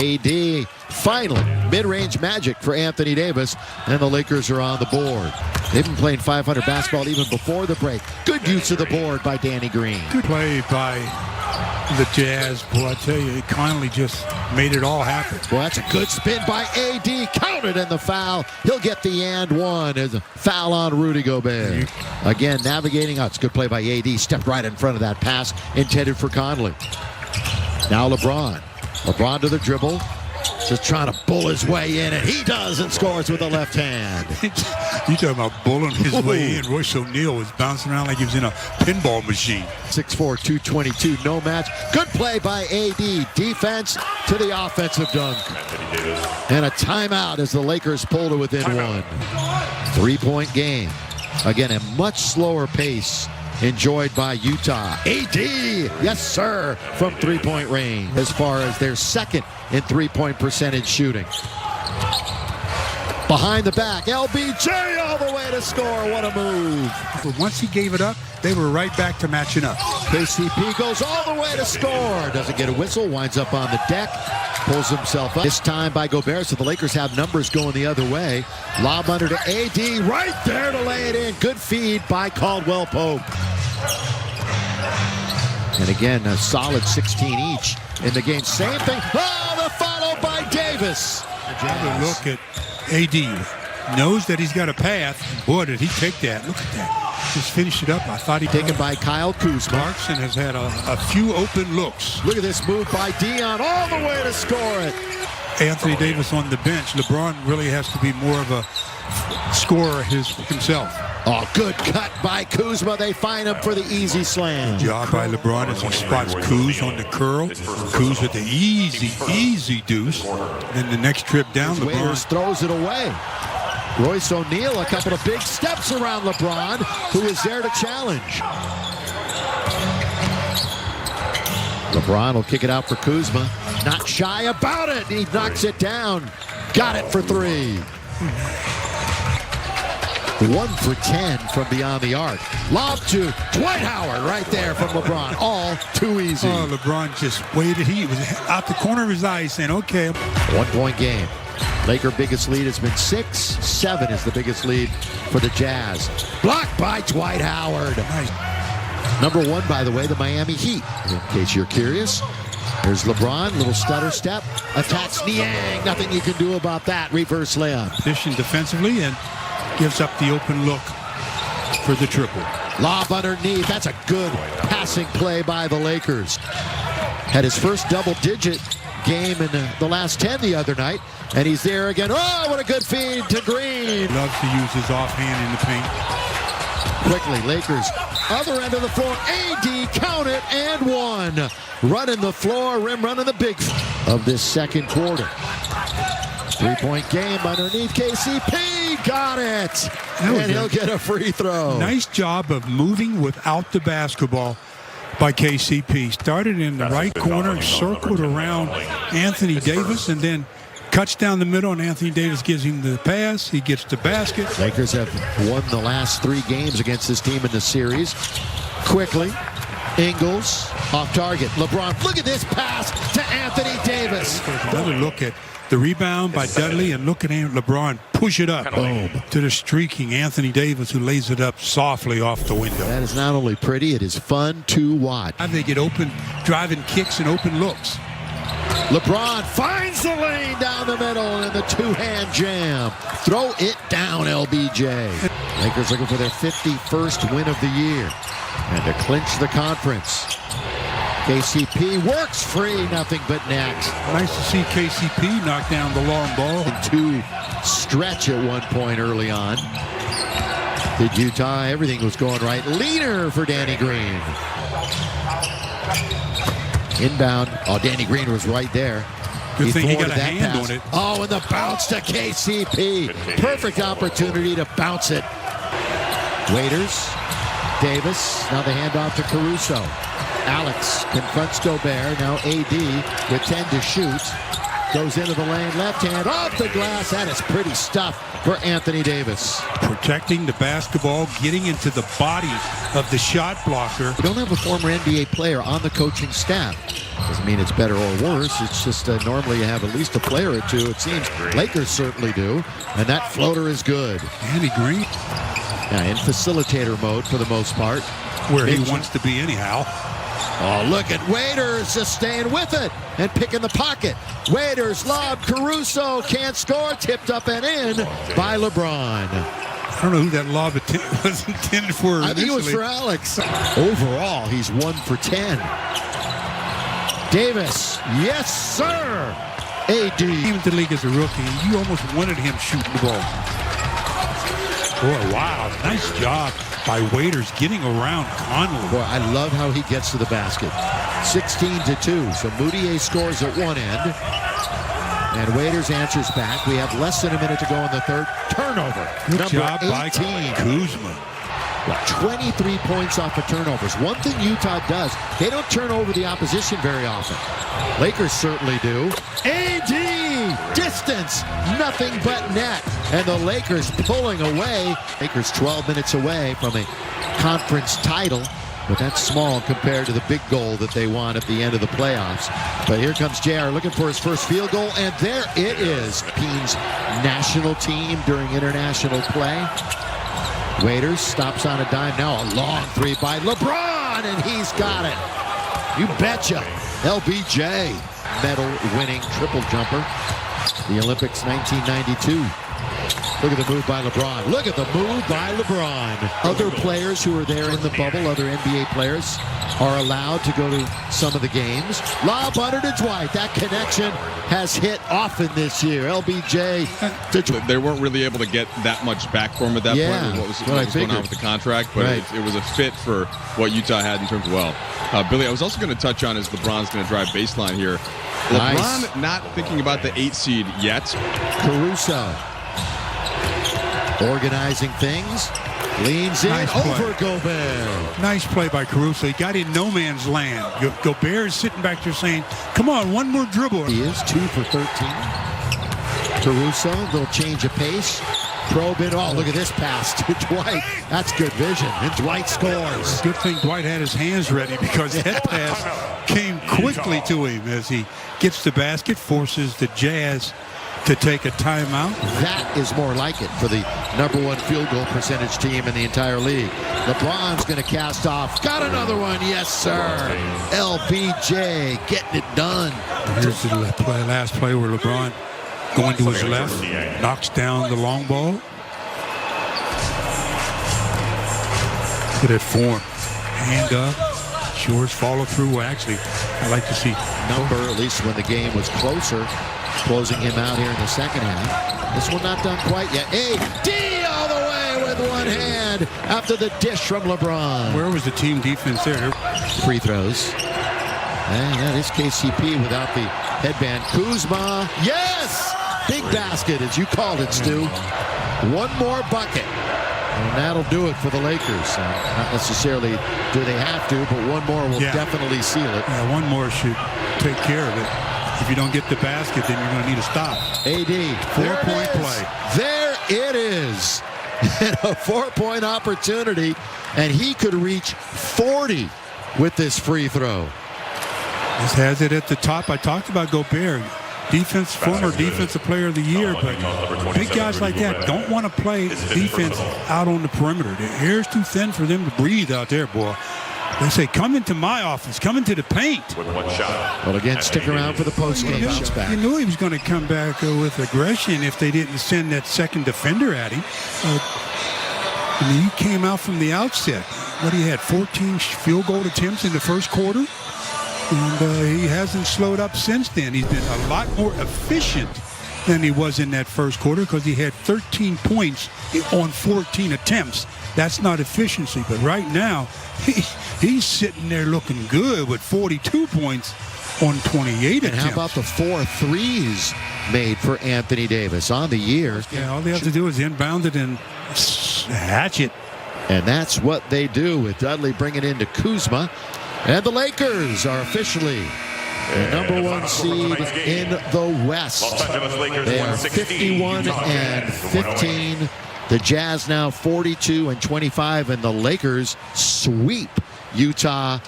AD, finally, mid-range magic for Anthony Davis, and the Lakers are on the board. They've been playing 500 basketball even before the break. Good use of the board by Danny Green. Good play by the Jazz. Boy, I tell you, it kindly just made it all happen. Well, that's a good spin by AD. Counted in the foul. He'll get the and one as a foul on Rudy Gobert. Again, navigating out. It's a good play by AD. Stepped right in front of that pass intended for Conley. Now LeBron. LeBron to the dribble, just trying to bull his way in, and he does and scores with the left hand. You talking about bulling his way in. Royce O'Neal was bouncing around like he was in a pinball machine. 6'4", 222, no match. Good play by AD. Defense to the offensive dunk. And a timeout as the Lakers pull to within one. 3-point game. Again, a much slower pace enjoyed by Utah. AD, yes sir, from three-point range as far as their second in three-point percentage shooting. Behind the back, LBJ all the way to score. What a move. But once he gave it up, they were right back to matching up. KCP goes all the way to score. Doesn't get a whistle, winds up on the deck, pulls himself up. This time by Gobert, so the Lakers have numbers going the other way. Lob under to AD, right there to lay it in. Good feed by Caldwell Pope. And again, a solid 16 each in the game. Same thing. Oh, the follow by Davis. Another look at AD. Knows that he's got a path. Boy, did he take that. Look at that. Just finished it up. I thought he taken by Kyle Kuzma. Clarkson has had a few open looks. Look at this move by Dion all the way to score it. Anthony Davis on the bench. LeBron really has to be more of a scorer himself. Oh, good cut by Kuzma. They find him for the easy slam. Good job by LeBron as he spots Kuz on the curl. Kuz with the easy deuce. Then the next trip down, LeBron Waiters throws it away. Royce O'Neal, a couple of big steps around LeBron, who is there to challenge. LeBron will kick it out for Kuzma. Not shy about it. He knocks it down. Got it for three. 1 for 10 from beyond the arc. Lob to Dwight Howard right there from LeBron. All too easy. Oh, LeBron just waited. He was out the corner of his eye saying, okay. 1-point game. Laker biggest lead has been 6. 7 is the biggest lead for the Jazz. Blocked by Dwight Howard. Nice. Number 1, by the way, the Miami Heat. In case you're curious. There's LeBron, little stutter step. Attacks Niang. Nothing you can do about that. Reverse layup. Position defensively and gives up the open look for the triple. Lob underneath. That's a good passing play by the Lakers. Had his first double-digit game in the last 10 the other night, and he's there again. Oh, what a good feed to Green. Loves to use his offhand in the paint. Quickly, Lakers, other end of the floor. AD, count it, and one. Running the floor, rim running the big of this second quarter. 3-point game underneath KCP. Got it. And he'll get a free throw. Nice job of moving without the basketball by KCP. Started in the right corner, circled around Anthony Davis, and then cuts down the middle, and Anthony Davis gives him the pass. He gets the basket. Lakers have won the last 3 games against this team in the series. Quickly, Ingles off target. LeBron, look at this pass to Anthony Davis. Another look at the rebound by Dudley, and look at LeBron push it up. Boom. To the streaking Anthony Davis, who lays it up softly off the window. That is not only pretty, it is fun to watch. They get open, driving kicks and open looks. LeBron finds the lane down the middle in the two-hand jam. Throw it down, LBJ. Lakers looking for their 51st win of the year and to clinch the conference. KCP works free, nothing but net. Nice to see KCP knock down the long ball. And 2 stretch at one point early on. Did Utah, everything was going right. Leaner for Danny Green. Inbound. Oh, Danny Green was right there. Good thing he got a hand on it. Oh, and the bounce to KCP. Perfect opportunity to bounce it. Waiters. Davis. Now the handoff to Caruso. Alex confronts Gobert. Now AD with 10 to shoot. Goes into the lane. Left hand off the glass. That is pretty stuff for Anthony Davis. protecting the basketball, getting into the body of the shot blocker. We don't have a former NBA player on the coaching staff. Doesn't mean it's better or worse. It's just normally you have at least a player or two, it seems. Lakers certainly do. And that floater is good. Andy Green. Yeah, in facilitator mode for the most part. Where he wants to be anyhow. Oh, look at Waiters just staying with it and picking the pocket. Waiters lob, Caruso can't score, tipped up and in by LeBron. I don't know who that lob was intended for. I think it was for Alex. Overall, he's 1 for 10. Davis, yes, sir. AD. Came into the league as a rookie, and you almost wanted him shooting the ball. Boy, wow, nice job by Waiters getting around Conley. Boy, I love how he gets to the basket. 16-2, so Moutier scores at one end. And Waiters answers back. We have less than a minute to go in the third. Turnover. Good job by Kuzma. 23 points off of turnovers. One thing Utah does, they don't turn over the opposition very often. Lakers certainly do. AD, distance, nothing but net. And the Lakers pulling away. Lakers 12 minutes away from a conference title. But that's small compared to the big goal that they won at the end of the playoffs. But here comes JR looking for his first field goal, and there it is. Peen's national team during international play. Waiters stops on a dime now. A long three by LeBron, and he's got it. You betcha. LBJ, medal-winning triple jumper. The Olympics 1992. Look at the move by LeBron. Look at the move by LeBron. Other players who are there in the bubble, other NBA players, are allowed to go to some of the games. Lob under to Dwight. That connection has hit often this year. LBJ to Dwight. They weren't really able to get that much back for him at that point with what was going on with the contract, but it was a fit for what Utah had in terms of, Billy, I was also going to touch on is LeBron's going to drive baseline here. LeBron not thinking about the 8 seed yet. Caruso organizing things. Leans in over Gobert. Nice play by Caruso. He got in no man's land. Gobert is sitting back there saying, come on, one more dribble. He is 2 for 13. Caruso, little change of pace. Probe in. Oh, look at this pass to Dwight. That's good vision. And Dwight scores. Good thing Dwight had his hands ready because that pass came quickly to him as he gets the basket, forces the Jazz to take a timeout. That is more like it for the #1 field goal percentage team in the entire league. LeBron's going to cast off. Got another one. Yes, sir. LBJ getting it done. Here's the last play where LeBron going to his left, knocks down the long ball. Look at that form. Hand up. Shores follow through. Well, actually, I like to see number, at least when the game was closer. Closing him out here in the second half. This one not done quite yet. AD all the way with one hand after the dish from LeBron. Where was the team defense there? Free throws. And that is KCP without the headband. Kuzma, yes! Big basket, as you called it, Stu. One more bucket. And that'll do it for the Lakers. Not necessarily do they have to, but one more will definitely seal it. Yeah, one more should take care of it. If you don't get the basket, then you're going to need a stop. AD, 4-point play. There it is. A 4-point opportunity, and he could reach 40 with this free throw. This has it at the top. I talked about Gobert. Former defensive player of the year, but big guys like that don't want to play defense out on the perimeter. The air's too thin for them to breathe out there, boy. They say, come into my office, come into the paint. Well, again, stick around for the postgame bounce back. You knew he was going to come back with aggression if they didn't send that second defender at him. I mean, he came out from the outset. What, he had 14 field goal attempts in the first quarter? And he hasn't slowed up since then. He's been a lot more efficient than he was in that first quarter because he had 13 points on 14 attempts. That's not efficiency, but right now, he's sitting there looking good with 42 points on 28 attempts. And how about the 4 threes made for Anthony Davis on the year? Yeah, all they have to do is inbound it and hatch it. And that's what they do with Dudley bringing in to Kuzma. And the Lakers are officially the #1 seed in the West. They are 51-15. The Jazz now 42-25, and the Lakers sweep Utah